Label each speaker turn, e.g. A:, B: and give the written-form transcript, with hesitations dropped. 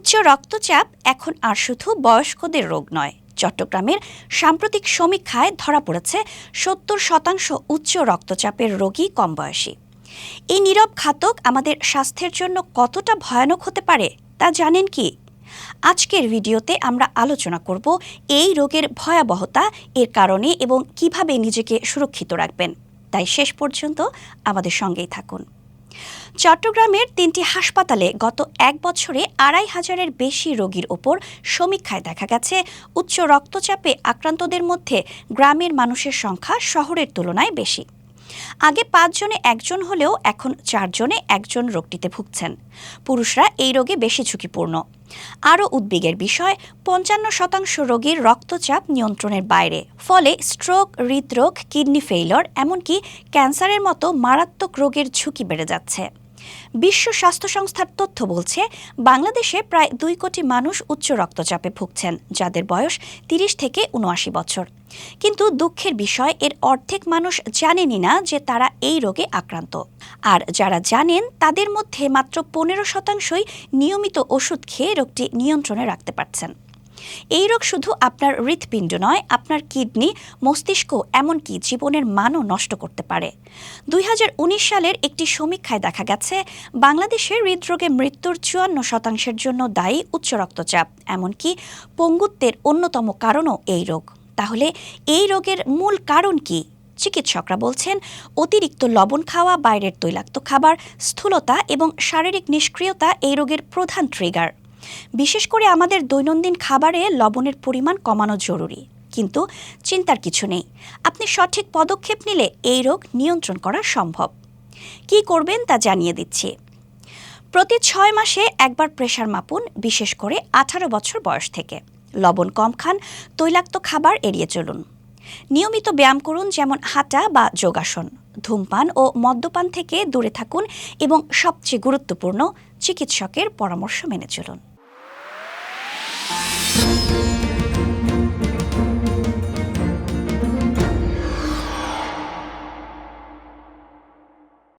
A: উচ্চ রক্তচাপ এখন আর শুধু বয়স্কদের রোগ নয়। চট্টগ্রামের সাম্প্রতিক সমীক্ষায় ধরা পড়েছে ৭০% উচ্চ রক্তচাপের রোগী কম বয়সী। এই নীরব ঘাতক আমাদের স্বাস্থ্যের জন্য কতটা ভয়ানক হতে পারে তা জানেন কি? আজকের ভিডিওতে আমরা আলোচনা করব এই রোগের ভয়াবহতা, এর কারণে এবং কিভাবে নিজেকে সুরক্ষিত রাখবেন। তাই শেষ পর্যন্ত আমাদের সঙ্গেই থাকুন। চট্টগ্রামের ৩টি হাসপাতালে গত এক বছরে ২৫০০-এর বেশি রোগীর ওপর সমীক্ষায় দেখা গেছে উচ্চ রক্তচাপে আক্রান্তদের মধ্যে গ্রামের মানুষের সংখ্যা শহরের তুলনায় বেশি। আগে ৫ জনে একজন হলেও এখন ৪ জনে একজন রোগটিতে ভুগছেন। পুরুষরা এই রোগে বেশি ঝুঁকিপূর্ণ। আরও উদ্বেগের বিষয়, ৫৫% রোগীর রক্তচাপ নিয়ন্ত্রণের বাইরে। ফলে স্ট্রোক, হৃদরোগ, কিডনি ফেইলিওর, এমনকি ক্যান্সারের মতো মারাত্মক রোগের ঝুঁকি বেড়ে যাচ্ছে। বিশ্ব স্বাস্থ্য সংস্থার তথ্য বলছে, বাংলাদেশে প্রায় ২ কোটি মানুষ উচ্চ রক্তচাপে ভুগছেন, যাদের বয়স ৩০ থেকে ৭৯ বছর। কিন্তু দুঃখের বিষয়, এর অর্ধেক মানুষ জানেনই না যে তারা এই রোগে আক্রান্ত। আর যারা জানেন তাদের মধ্যে মাত্র ১৫%ই নিয়মিত ওষুধ খেয়ে রোগটি নিয়ন্ত্রণে রাখতে পারছেন। এই রোগ শুধু আপনার হৃৎপিণ্ড নয়, আপনার কিডনি, মস্তিষ্ক, এমনকি জীবনের মানও নষ্ট করতে পারে। ২০১৯ সালের একটি সমীক্ষায় দেখা গেছে, বাংলাদেশে হৃদরোগে মৃত্যুর ৫৪%-এর জন্য দায়ী উচ্চ রক্তচাপ, এমনকি পঙ্গুত্বের অন্যতম কারণও এই রোগ। তাহলে এই রোগের মূল কারণ কি? চিকিৎসকরা বলছেন, অতিরিক্ত লবণ খাওয়া, বাইরের তৈলাক্ত খাবার, স্থূলতা এবং শারীরিক নিষ্ক্রিয়তা এই রোগের প্রধান ট্রিগার। বিশেষ করে আমাদের দৈনন্দিন খাবারে লবণের পরিমাণ কমানো জরুরি। কিন্তু চিন্তার কিছু নেই, আপনি সঠিক পদক্ষেপ নিলে এই রোগ নিয়ন্ত্রণ করা সম্ভব। কী করবেন তা জানিয়ে দিচ্ছি। প্রতি ৬ মাসে একবার প্রেশার মাপুন, বিশেষ করে ১৮ বছর বয়স থেকে। লবণ কম খান, তৈলাক্ত খাবার এড়িয়ে চলুন। নিয়মিত ব্যায়াম করুন, যেমন হাঁটা বা যোগাসন। ধূমপান ও মদ্যপান থেকে দূরে থাকুন এবং সবচেয়ে গুরুত্বপূর্ণ, চিকিৎসকের পরামর্শ মেনে চলুন।